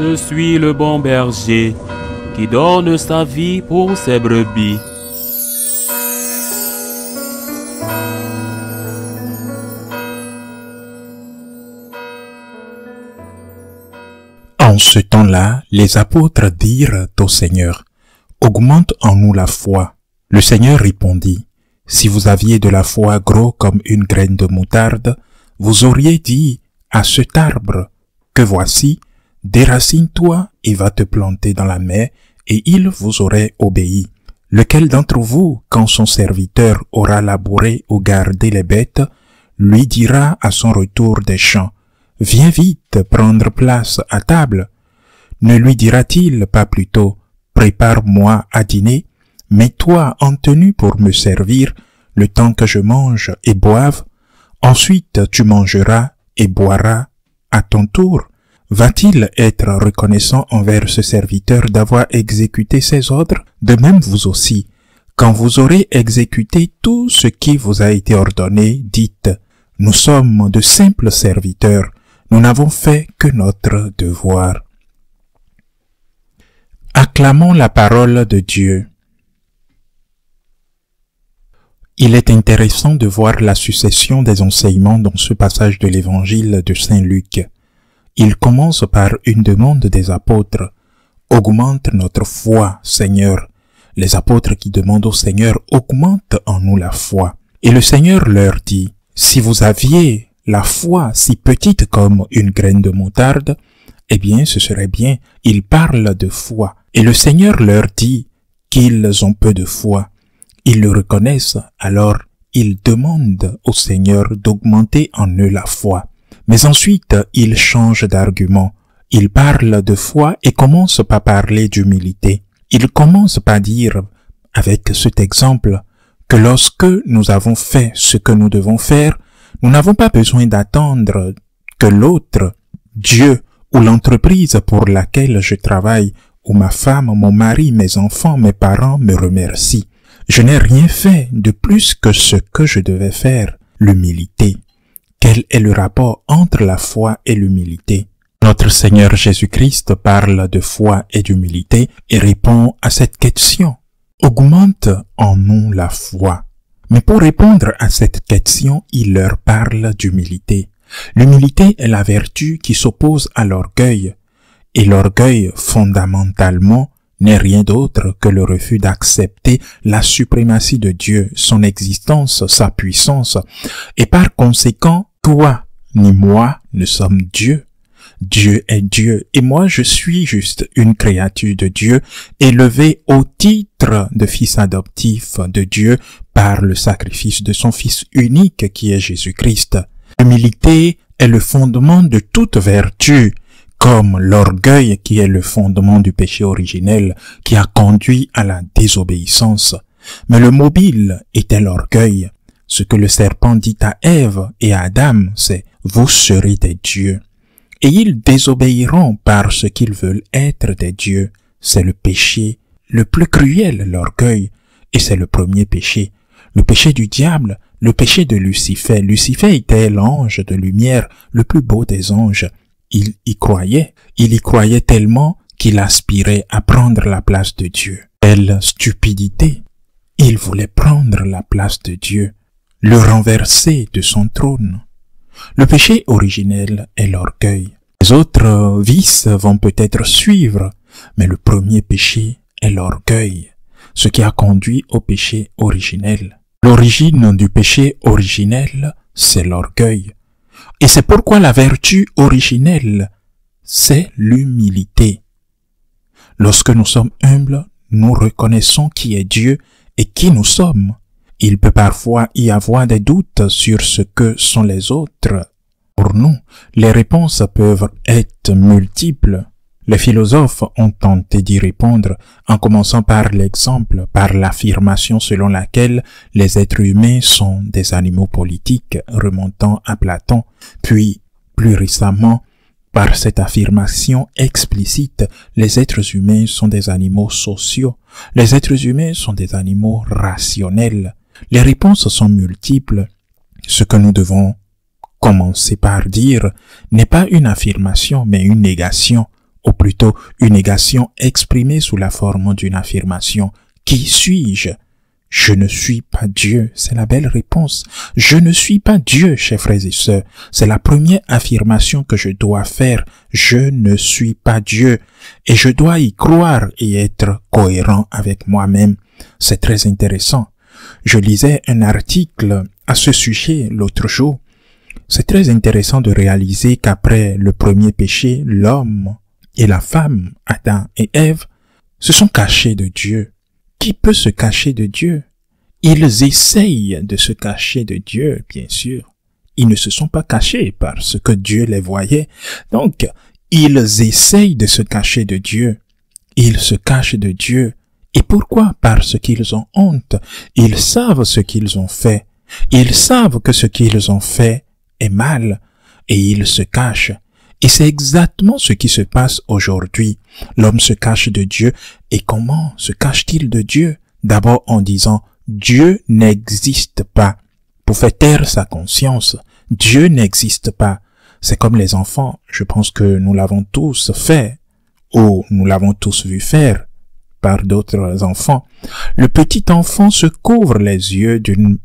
Je suis le bon berger qui donne sa vie pour ses brebis. En ce temps-là, les apôtres dirent au Seigneur, « Augmente en nous la foi. » Le Seigneur répondit, « Si vous aviez de la foi gros comme une graine de moutarde, vous auriez dit à cet arbre, que voici, déracine-toi et va te planter dans la mer, et il vous aurait obéi. Lequel d'entre vous, quand son serviteur aura labouré ou gardé les bêtes, lui dira à son retour des champs, « Viens vite prendre place à table » Ne lui dira-t-il pas plutôt, « Prépare-moi à dîner, mets-toi en tenue pour me servir, le temps que je mange et boive, ensuite tu mangeras et boiras à ton tour. » Va-t-il être reconnaissant envers ce serviteur d'avoir exécuté ses ordres? De même vous aussi, quand vous aurez exécuté tout ce qui vous a été ordonné, dites, « Nous sommes de simples serviteurs, nous n'avons fait que notre devoir. » Acclamons la parole de Dieu. Il est intéressant de voir la succession des enseignements dans ce passage de l'évangile de Saint Luc. Il commence par une demande des apôtres. « Augmente notre foi, Seigneur. » Les apôtres qui demandent au Seigneur « Augmente en nous la foi. » Et le Seigneur leur dit « Si vous aviez la foi si petite comme une graine de moutarde, eh bien ce serait bien. » Il parle de foi. Et le Seigneur leur dit qu'ils ont peu de foi. Ils le reconnaissent, alors ils demandent au Seigneur d'augmenter en eux la foi. Mais ensuite, il change d'argument. Il parle de foi et commence par parler d'humilité. Il commence par dire, avec cet exemple, que lorsque nous avons fait ce que nous devons faire, nous n'avons pas besoin d'attendre que l'autre, Dieu ou l'entreprise pour laquelle je travaille, ou ma femme, mon mari, mes enfants, mes parents me remercient. Je n'ai rien fait de plus que ce que je devais faire, l'humilité. Quel est le rapport entre la foi et l'humilité? Notre Seigneur Jésus-Christ parle de foi et d'humilité et répond à cette question. Augmente en nous la foi. Mais pour répondre à cette question, il leur parle d'humilité. L'humilité est la vertu qui s'oppose à l'orgueil. Et l'orgueil, fondamentalement, n'est rien d'autre que le refus d'accepter la suprématie de Dieu, son existence, sa puissance, et par conséquent, toi ni moi ne sommes Dieu. Dieu est Dieu, et moi je suis juste une créature de Dieu, élevée au titre de fils adoptif de Dieu par le sacrifice de son Fils unique qui est Jésus-Christ. L'humilité est le fondement de toute vertu, comme l'orgueil qui est le fondement du péché originel qui a conduit à la désobéissance. Mais le mobile était l'orgueil. Ce que le serpent dit à Ève et à Adam, c'est « Vous serez des dieux ». Et ils désobéiront parce qu'ils veulent être des dieux. C'est le péché le plus cruel, l'orgueil, et c'est le premier péché. Le péché du diable, le péché de Lucifer. Lucifer était l'ange de lumière, le plus beau des anges. Il y croyait tellement qu'il aspirait à prendre la place de Dieu. Quelle stupidité! Il voulait prendre la place de Dieu, le renverser de son trône. Le péché originel est l'orgueil. Les autres vices vont peut-être suivre, mais le premier péché est l'orgueil, ce qui a conduit au péché originel. L'origine du péché originel, c'est l'orgueil. Et c'est pourquoi la vertu originelle, c'est l'humilité. Lorsque nous sommes humbles, nous reconnaissons qui est Dieu et qui nous sommes. Il peut parfois y avoir des doutes sur ce que sont les autres. Pour nous, les réponses peuvent être multiples. Les philosophes ont tenté d'y répondre en commençant par l'exemple, par l'affirmation selon laquelle les êtres humains sont des animaux politiques remontant à Platon, puis plus récemment par cette affirmation explicite, les êtres humains sont des animaux sociaux, les êtres humains sont des animaux rationnels. Les réponses sont multiples. Ce que nous devons commencer par dire n'est pas une affirmation mais une négation ou plutôt une négation exprimée sous la forme d'une affirmation. Qui suis-je? Je ne suis pas Dieu, c'est la belle réponse. Je ne suis pas Dieu, chers frères et sœurs. C'est la première affirmation que je dois faire. Je ne suis pas Dieu. Et je dois y croire et être cohérent avec moi-même. C'est très intéressant. Je lisais un article à ce sujet l'autre jour. C'est très intéressant de réaliser qu'après le premier péché, l'homme et la femme, Adam et Ève, se sont cachés de Dieu. Qui peut se cacher de Dieu? Ils essayent de se cacher de Dieu, bien sûr. Ils ne se sont pas cachés parce que Dieu les voyait. Donc, ils essayent de se cacher de Dieu. Ils se cachent de Dieu. Et pourquoi? Parce qu'ils ont honte. Ils savent ce qu'ils ont fait. Ils savent que ce qu'ils ont fait est mal. Et ils se cachent. Et c'est exactement ce qui se passe aujourd'hui. L'homme se cache de Dieu. Et comment se cache-t-il de Dieu? D'abord en disant « Dieu n'existe pas ». Pour faire taire sa conscience, Dieu n'existe pas. C'est comme les enfants. Je pense que nous l'avons tous fait. Ou nous l'avons tous vu faire par d'autres enfants. Le petit enfant se couvre les yeux d'une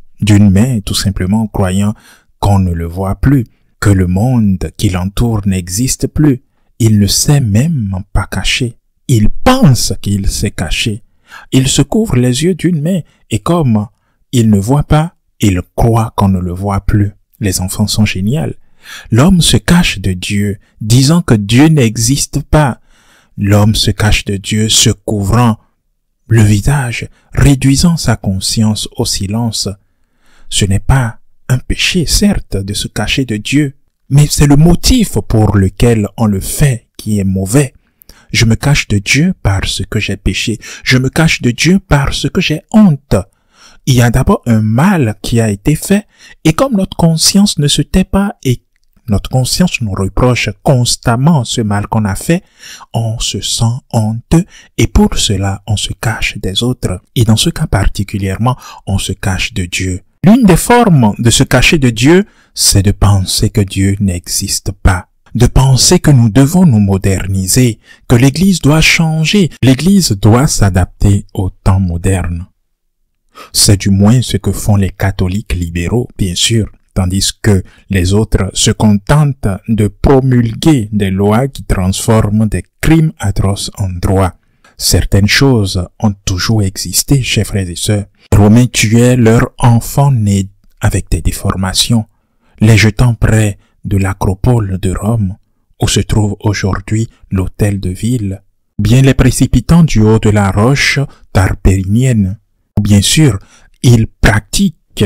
main, tout simplement en croyant qu'on ne le voit plus, que le monde qui l'entoure n'existe plus. Il ne s'est même pas caché. Il pense qu'il s'est caché. Il se couvre les yeux d'une main et comme il ne voit pas, il croit qu'on ne le voit plus. Les enfants sont géniaux. L'homme se cache de Dieu, disant que Dieu n'existe pas. L'homme se cache de Dieu, se couvrant le visage, réduisant sa conscience au silence. Ce n'est pas un péché, certes, de se cacher de Dieu, mais c'est le motif pour lequel on le fait qui est mauvais. Je me cache de Dieu parce que j'ai péché. Je me cache de Dieu parce que j'ai honte. Il y a d'abord un mal qui a été fait, et comme notre conscience ne se tait pas et notre conscience nous reproche constamment ce mal qu'on a fait, on se sent honteux et pour cela on se cache des autres. Et dans ce cas particulièrement, on se cache de Dieu. L'une des formes de se cacher de Dieu, c'est de penser que Dieu n'existe pas. De penser que nous devons nous moderniser, que l'Église doit changer, l'Église doit s'adapter au temps moderne. C'est du moins ce que font les catholiques libéraux, bien sûr, tandis que les autres se contentent de promulguer des lois qui transforment des crimes atroces en droits. Certaines choses ont toujours existé, chers frères et sœurs. Les Romains tuaient leurs enfants nés avec des déformations, les jetant près de l'acropole de Rome, où se trouve aujourd'hui l'hôtel de ville, bien les précipitant du haut de la roche tarpérinienne. Bien sûr, ils pratiquent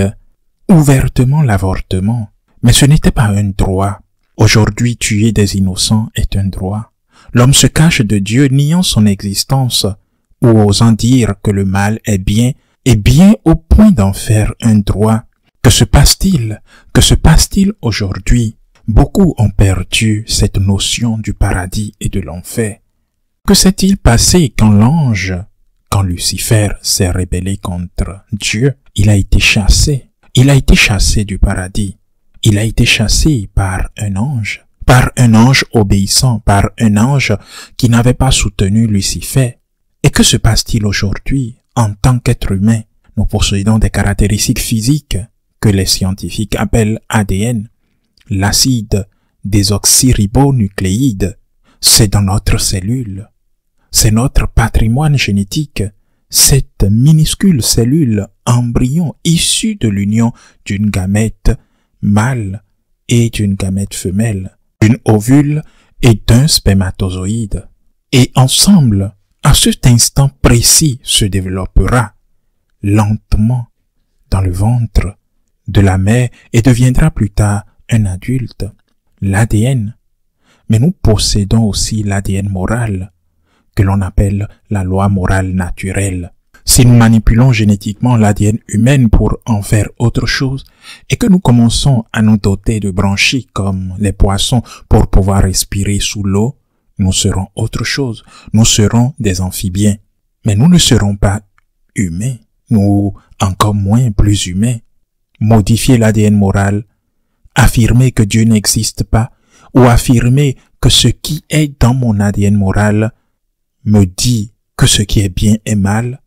ouvertement l'avortement, mais ce n'était pas un droit. Aujourd'hui, tuer des innocents est un droit. L'homme se cache de Dieu, niant son existence, ou osant dire que le mal est bien au point d'en faire un droit. Que se passe-t-il? Que se passe-t-il aujourd'hui? Beaucoup ont perdu cette notion du paradis et de l'enfer. Que s'est-il passé quand Lucifer s'est rebellé contre Dieu? Il a été chassé. Il a été chassé du paradis. Il a été chassé par un ange obéissant, par un ange qui n'avait pas soutenu Lucifer. Et que se passe-t-il aujourd'hui? En tant qu'être humain, nous possédons des caractéristiques physiques que les scientifiques appellent ADN. L'acide désoxyribonucléide, c'est dans notre cellule. C'est notre patrimoine génétique. Cette minuscule cellule embryon issue de l'union d'une gamète mâle et d'une gamète femelle, d'une ovule et d'un spermatozoïde. Et ensemble, à cet instant précis, se développera lentement dans le ventre de la mère et deviendra plus tard un adulte, l'ADN. Mais nous possédons aussi l'ADN moral, que l'on appelle la loi morale naturelle. Si nous manipulons génétiquement l'ADN humaine pour en faire autre chose, et que nous commençons à nous doter de branchies comme les poissons pour pouvoir respirer sous l'eau, nous serons autre chose. Nous serons des amphibiens. Mais nous ne serons pas humains, nous encore moins plus humains. Modifier l'ADN moral, affirmer que Dieu n'existe pas, ou affirmer que ce qui est dans mon ADN moral me dit que ce qui est bien est mal,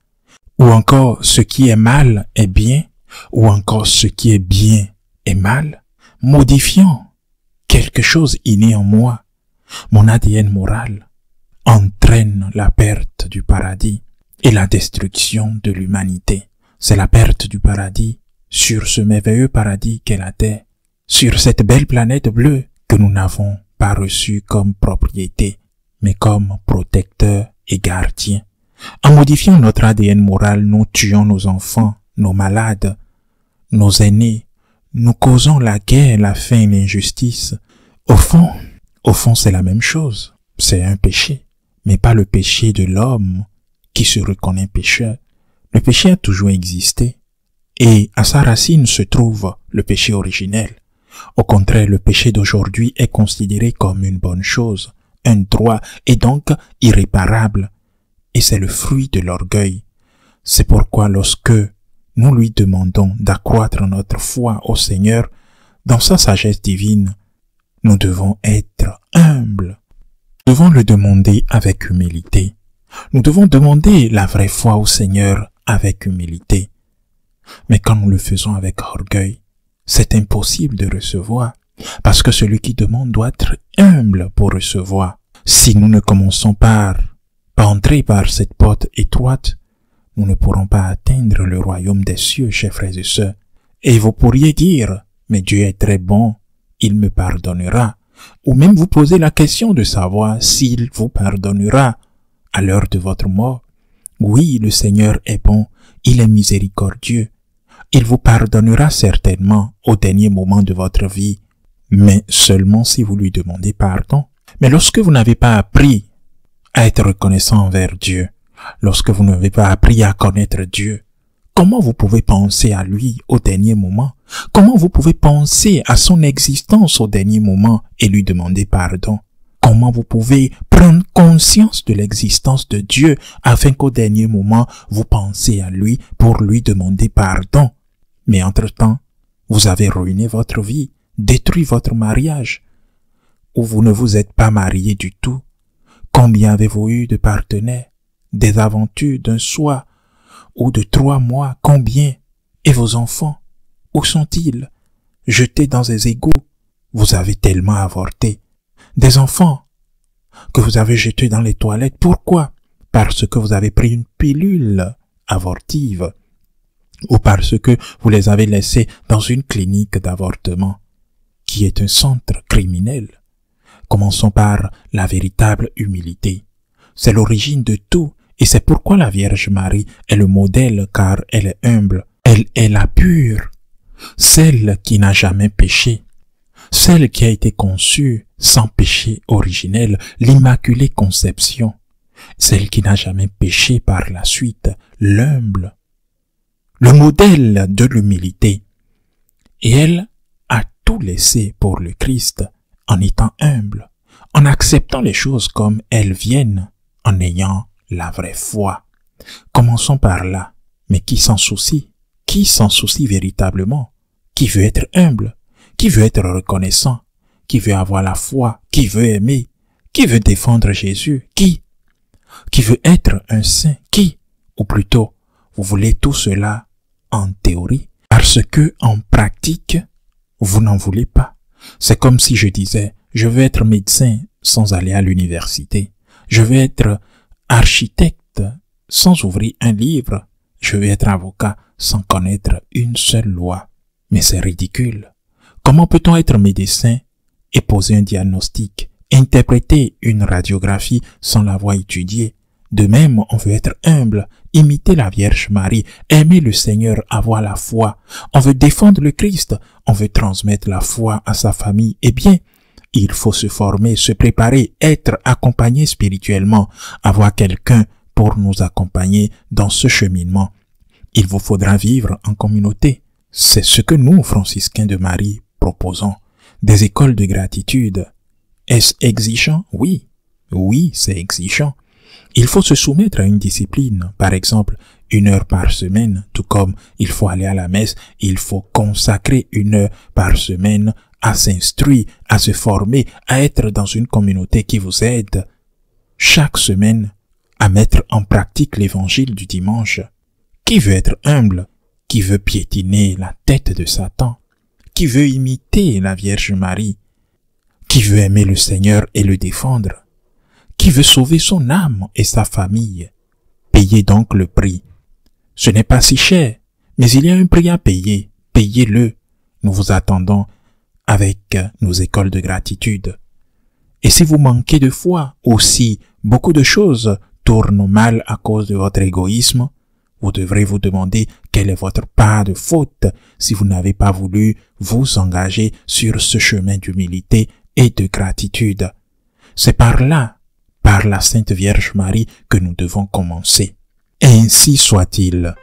ou encore ce qui est mal est bien, ou encore ce qui est bien est mal, modifiant quelque chose inné en moi, mon ADN moral entraîne la perte du paradis et la destruction de l'humanité. C'est la perte du paradis sur ce merveilleux paradis qu'est la Terre, sur cette belle planète bleue que nous n'avons pas reçue comme propriété, mais comme protecteur et gardien. En modifiant notre ADN moral, nous tuons nos enfants, nos malades, nos aînés, nous causons la guerre, la faim et l'injustice. Au fond, c'est la même chose. C'est un péché, mais pas le péché de l'homme qui se reconnaît pécheur. Le péché a toujours existé, et à sa racine se trouve le péché originel. Au contraire, le péché d'aujourd'hui est considéré comme une bonne chose, un droit, et donc irréparable. Et c'est le fruit de l'orgueil. C'est pourquoi lorsque nous lui demandons d'accroître notre foi au Seigneur, dans sa sagesse divine, nous devons être humbles. Nous devons le demander avec humilité. Nous devons demander la vraie foi au Seigneur avec humilité. Mais quand nous le faisons avec orgueil, c'est impossible de recevoir, parce que celui qui demande doit être humble pour recevoir. Si nous ne commençons par entrer par cette porte étroite, nous ne pourrons pas atteindre le royaume des cieux, chers frères et sœurs. Et vous pourriez dire, mais Dieu est très bon, il me pardonnera. Ou même vous poser la question de savoir s'il vous pardonnera à l'heure de votre mort. Oui, le Seigneur est bon, il est miséricordieux. Il vous pardonnera certainement au dernier moment de votre vie, mais seulement si vous lui demandez pardon. Mais lorsque vous n'avez pas appris à être reconnaissant envers Dieu, lorsque vous n'avez pas appris à connaître Dieu, comment vous pouvez penser à lui au dernier moment? Comment vous pouvez penser à son existence au dernier moment et lui demander pardon? Comment vous pouvez prendre conscience de l'existence de Dieu afin qu'au dernier moment, vous pensez à lui pour lui demander pardon? Mais entre-temps, vous avez ruiné votre vie, détruit votre mariage, ou vous ne vous êtes pas marié du tout. Combien avez-vous eu de partenaires, des aventures d'un soir ou de 3 mois, combien? Et vos enfants, où sont-ils? Jetés dans des égouts, vous avez tellement avorté. Des enfants que vous avez jetés dans les toilettes, pourquoi? Parce que vous avez pris une pilule avortive, ou parce que vous les avez laissés dans une clinique d'avortement, qui est un centre criminel. Commençons par la véritable humilité. C'est l'origine de tout, et c'est pourquoi la Vierge Marie est le modèle, car elle est humble. Elle est la pure, celle qui n'a jamais péché, celle qui a été conçue sans péché originel, l'Immaculée Conception, celle qui n'a jamais péché par la suite, l'humble, le modèle de l'humilité. Et elle a tout laissé pour le Christ en étant humble, en acceptant les choses comme elles viennent, en ayant la vraie foi. Commençons par là. Mais qui s'en soucie? Qui s'en soucie véritablement? Qui veut être humble? Qui veut être reconnaissant? Qui veut avoir la foi? Qui veut aimer? Qui veut défendre Jésus? Qui veut être un saint? Qui? Ou plutôt, vous voulez tout cela en théorie, parce que en pratique, vous n'en voulez pas. C'est comme si je disais, je veux être médecin sans aller à l'université. Je veux être architecte sans ouvrir un livre. Je veux être avocat sans connaître une seule loi. Mais c'est ridicule. Comment peut-on être médecin et poser un diagnostic, interpréter une radiographie sans l'avoir étudiée? De même, on veut être humble, imiter la Vierge Marie, aimer le Seigneur, avoir la foi. On veut défendre le Christ, on veut transmettre la foi à sa famille. Eh bien, il faut se former, se préparer, être accompagné spirituellement, avoir quelqu'un pour nous accompagner dans ce cheminement. Il vous faudra vivre en communauté. C'est ce que nous, franciscains de Marie, proposons. Des écoles de gratitude. Est-ce exigeant? Oui. Oui, c'est exigeant. Il faut se soumettre à une discipline, par exemple 1 heure par semaine, tout comme il faut aller à la messe, il faut consacrer 1 heure par semaine à s'instruire, à se former, à être dans une communauté qui vous aide chaque semaine à mettre en pratique l'évangile du dimanche. Qui veut être humble? Qui veut piétiner la tête de Satan? Qui veut imiter la Vierge Marie? Qui veut aimer le Seigneur et le défendre? Qui veut sauver son âme et sa famille? Payez donc le prix. Ce n'est pas si cher, mais il y a un prix à payer. Payez-le. Nous vous attendons avec nos écoles de gratitude. Et si vous manquez de foi, aussi, beaucoup de choses tournent mal à cause de votre égoïsme, vous devrez vous demander quelle est votre part de faute si vous n'avez pas voulu vous engager sur ce chemin d'humilité et de gratitude. C'est par là, par la Sainte Vierge Marie, que nous devons commencer. Ainsi soit-il.